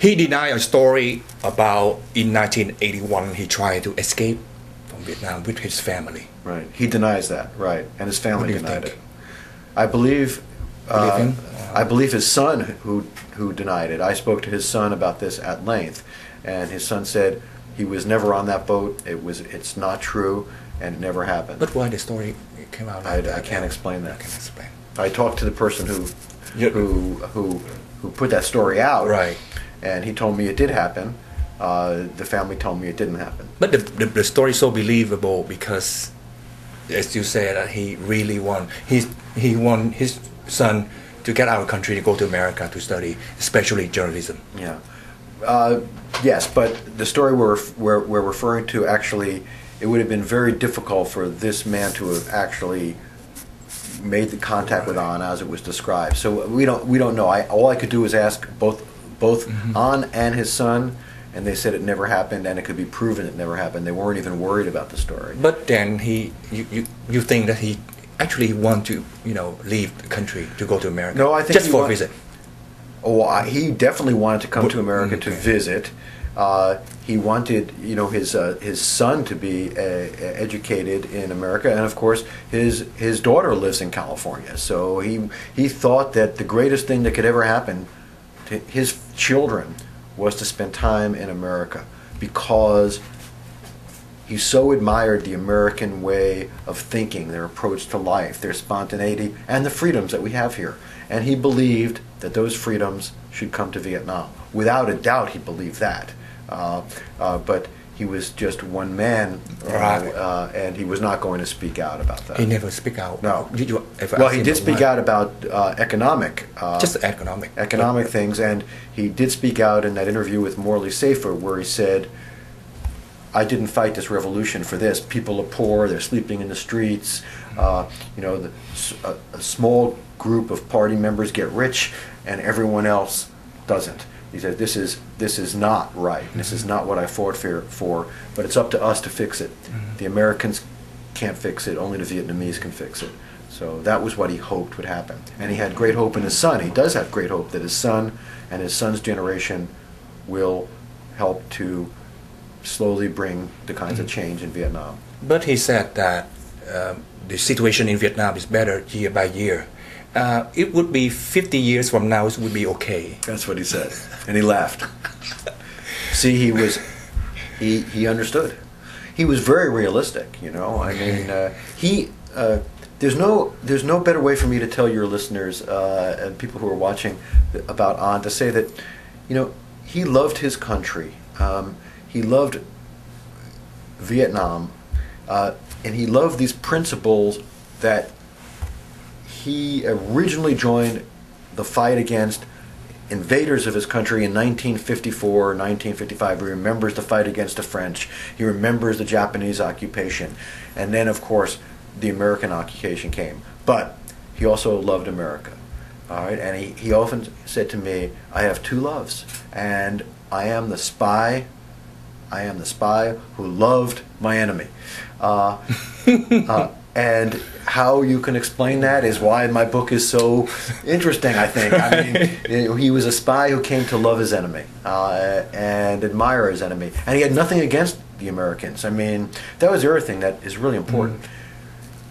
He denied a story about in 1981 he tried to escape from Vietnam with his family. Right. He denies that. Right. And his family What do you denied think? it. I believe. Believe him? I believe his son who denied it. I spoke to his son about this at length, and his son said he was never on that boat. It's not true, and it never happened. But why the story came out? I can't explain that. I can't explain. I talked to the person who put that story out, Right. and he told me it did happen. The family told me it didn't happen. But the story is so believable because, as you said, he really he want his son to get out of the country to go to America to study, especially journalism. Yeah. Yes, but the story we're referring to, actually, it would have been very difficult for this man to have actually made the contact with An as it was described. So we don't know. All I could do was ask both An and his son, and they said it never happened, and it could be proven it never happened. They weren't even worried about the story. But then you think that he actually want to leave the country to go to America? No, I think just for a visit. Oh, he definitely wanted to come to America to visit. He wanted, his son to be educated in America, and of course, his daughter lives in California. So he thought that the greatest thing that could ever happen to his children was to spend time in America, because he so admired the American way of thinking, their approach to life, their spontaneity, and the freedoms that we have here. And he believed that those freedoms should come to Vietnam. Without a doubt, he believed that. But he was just one man, and he was not going to speak out about that. He never speak out. No. Did you ever? Well, ask he him did speak why? out about economic. Just economic things, and he did speak out in that interview with Morley Safer, where he said, "I didn't fight this revolution for this. People are poor; they're sleeping in the streets. A small group of party members get rich, and everyone else doesn't." He said, "This is not right. This is not what I fought for. But it's up to us to fix it. The Americans can't fix it. Only the Vietnamese can fix it." So that was what he hoped would happen, and he had great hope in his son. He does have great hope that his son and his son's generation will help to slowly bring the kinds of change in Vietnam. But he said that the situation in Vietnam is better year by year. It would be 50 years from now, it would be okay. That's what he said, and he laughed. See, he understood. He was very realistic, I mean, there's no better way for me to tell your listeners and people who are watching about An, to say that, he loved his country. He loved Vietnam, and he loved these principles that he originally joined the fight against invaders of his country in 1954, 1955. He remembers the fight against the French. He remembers the Japanese occupation. And then, of course, the American occupation came. But he also loved America. All right? And he often said to me, "I have two loves, and I am the spy who loved my enemy." And how you can explain that is why my book is so interesting, I think. I mean, he was a spy who came to love his enemy and admire his enemy. And he had nothing against the Americans. I mean, that was the other thing that is really important.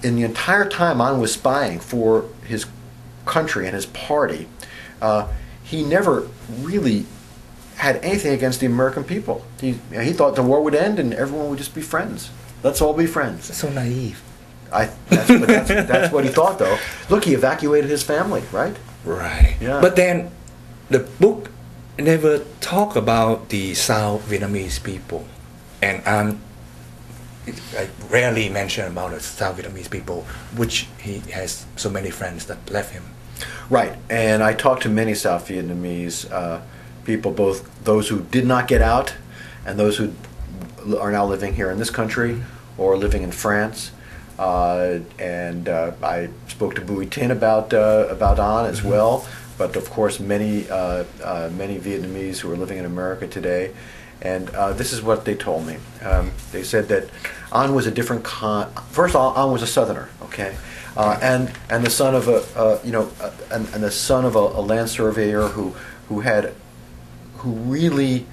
In the entire time An was spying for his country and his party, he never really had anything against the American people. He thought the war would end and everyone would just be friends. Let's all be friends. So naive. That's what he thought, though. Look, he evacuated his family, right? Right. Yeah. But then, the book never talk about the South Vietnamese people, and I rarely mention about the South Vietnamese people, which he has so many friends that left him. Right, and I talked to many South Vietnamese people, both those who did not get out and those who are now living here in this country or living in France. And I spoke to Bui Tin about An as well, but of course many Vietnamese who are living in America today, and this is what they told me. They said that An was a different first of all, An was a Southerner, okay, and the son of a land surveyor really,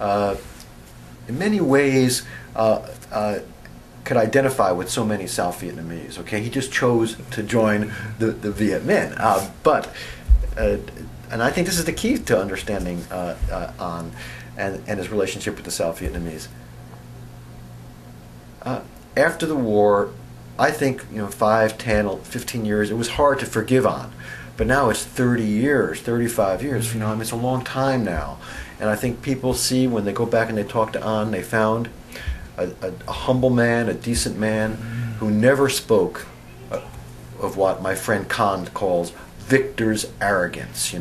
in many ways, could identify with so many South Vietnamese. Okay, he just chose to join the Viet Minh, and I think this is the key to understanding An and his relationship with the South Vietnamese. After the war, I think 5, 10, 15 years, it was hard to forgive An. But now it's 30 years, 35 years, it's a long time now. And I think people see when they go back and they talk to An, they found a humble man, a decent man, who never spoke of what my friend Khan calls victor's arrogance. He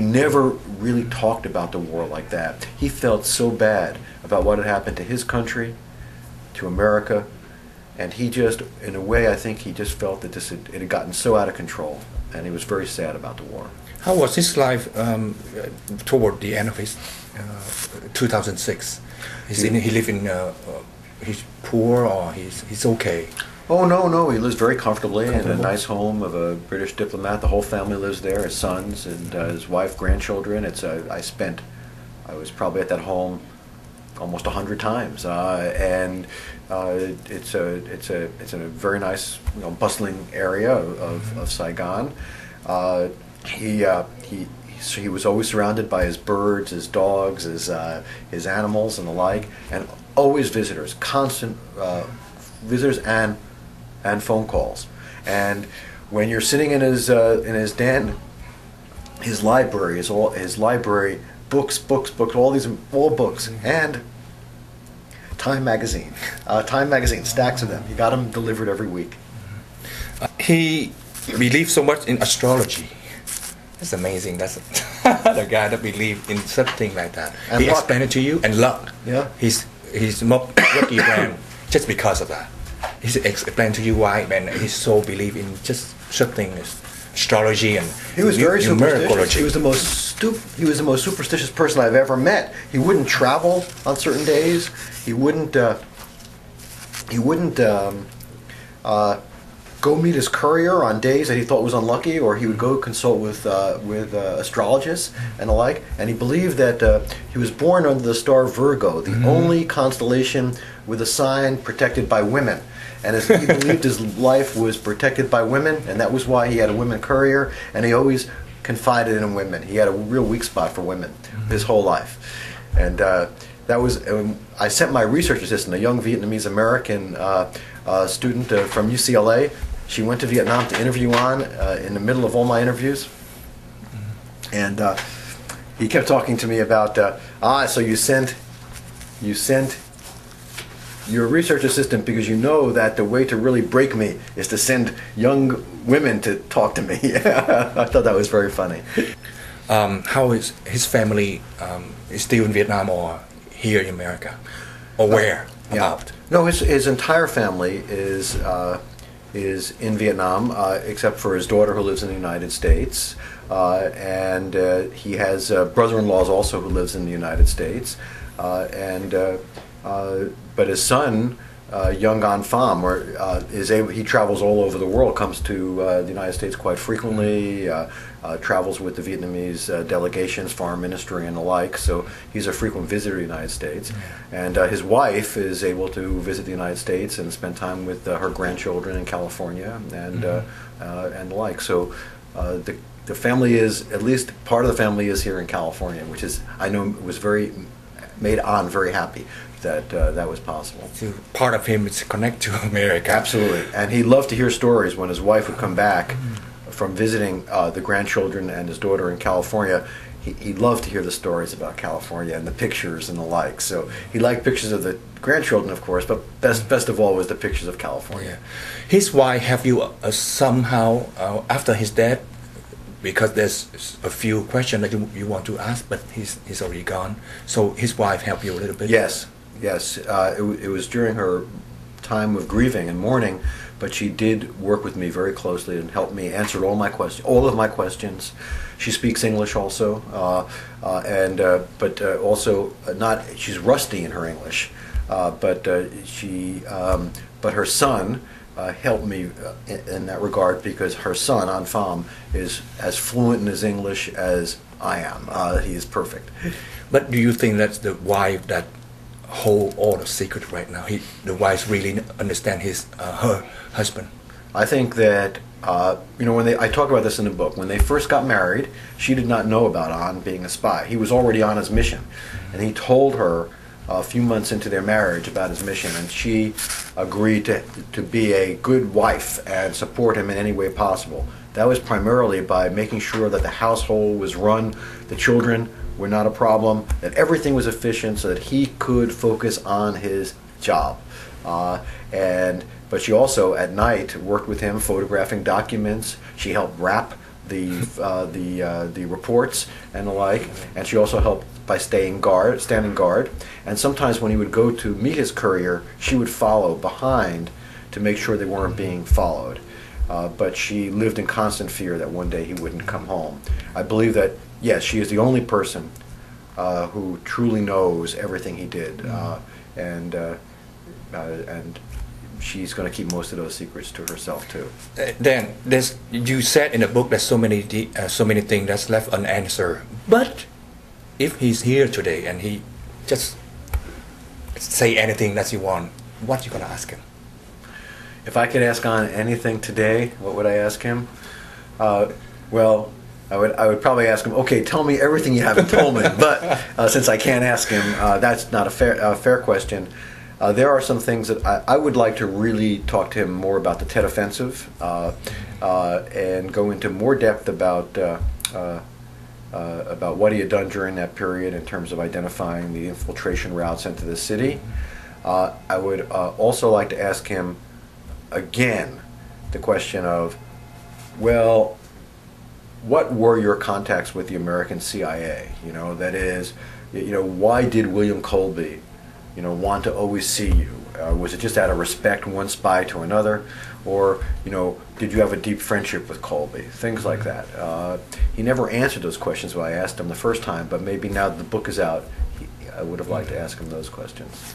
never really talked about the war like that. He felt so bad about what had happened to his country, to America, and he just, in a way, I think he just felt that it had gotten so out of control, and he was very sad about the war. How was his life toward the end of his 2006? He lived in he's poor, or he's okay? Oh, no, he lives very comfortably in a nice home of a British diplomat. The whole family lives there, his sons and his wife, grandchildren. I was probably at that home almost 100 times, and it's a very nice, bustling area of Saigon. He was always surrounded by his birds, his dogs, his animals, and the like, and always visitors, constant visitors and phone calls. And when you're sitting in his den, his library, books, all books, and Time magazine, stacks of them. He got them delivered every week. He believed so much in astrology. That's amazing. That's the guy that believed in something like that. And he explained it to you, and luck. Yeah. He's more lucky than just because of that. He explained to you why, man. He so believe in just something, astrology, and he was very superstitious. He was the most superstitious person I've ever met. He wouldn't travel on certain days. He wouldn't go meet his courier on days that he thought was unlucky, or he would go consult with astrologists and the like. And he believed that he was born under the star Virgo, the only constellation with a sign protected by women. And he believed his life was protected by women, and that was why he had a women courier, and he always confided in women. He had a real weak spot for women his whole life. And that was, I sent my research assistant, a young Vietnamese American student from UCLA. She went to Vietnam to interview An in the middle of all my interviews. And he kept talking to me about, so you sent your research assistant because you know that the way to really break me is to send young women to talk to me. I thought that was very funny. How is his family is still in Vietnam or here in America? Or where about? No, his entire family is in Vietnam, except for his daughter who lives in the United States. And he has brother-in-laws also who lives in the United States. But his son, young An Pham, he travels all over the world, comes to the United States quite frequently, travels with the Vietnamese delegations, foreign ministry and the like, so he's a frequent visitor to the United States. And his wife is able to visit the United States and spend time with her grandchildren in California and the like. So the family is, at least part of the family is here in California, which is, I know, made An very happy that that was possible. So part of him is connected to America. Absolutely, and he loved to hear stories when his wife would come back from visiting the grandchildren and his daughter in California. He loved to hear the stories about California and the pictures and the like. So he liked pictures of the grandchildren, of course, but best of all was the pictures of California. Yeah. His wife, have you somehow, after his death, because there's a few questions that you want to ask, but he's already gone, so his wife helped you a little bit? Yes. It was during her time of grieving and mourning, but she did work with me very closely and helped me answer all of my questions. She speaks English also, but also not. She's rusty in her English, but her son helped me in that regard, because her son An Pham is as fluent in his English as I am. He is perfect. But do you think that's the wife that hold all the secret right now? The wife really understand her husband. I think that when I talk about this in the book, when they first got married, she did not know about An being a spy. He was already on his mission, and he told her a few months into their marriage about his mission, and she agreed to be a good wife and support him in any way possible. That was primarily by making sure that the household was run, the children were not a problem, that everything was efficient so that he could focus on his job. But she also, at night, worked with him photographing documents. She helped wrap the reports and the like, and she also helped by standing guard. And sometimes when he would go to meet his courier, she would follow behind to make sure they weren't being followed. But she lived in constant fear that one day he wouldn't come home. I believe that, yes, she is the only person who truly knows everything he did, and she's going to keep most of those secrets to herself too. Then you said in the book that so many things that's left unanswered. But if he's here today and he just say anything that you want, what you gonna ask him? If I could ask An anything today, what would I ask him? Well, I would probably ask him, okay, tell me everything you haven't told me. But since I can't ask him, that's not a fair question. There are some things that I would like to really talk to him more about the Tet Offensive and go into more depth about what he had done during that period in terms of identifying the infiltration routes into the city. I would also like to ask him again the question of, well, what were your contacts with the American CIA? That is, why did William Colby want to always see you? Was it just out of respect, one spy to another? Or, did you have a deep friendship with Colby? Things like that. He never answered those questions when I asked him the first time, but maybe now that the book is out, I would have liked to ask him those questions.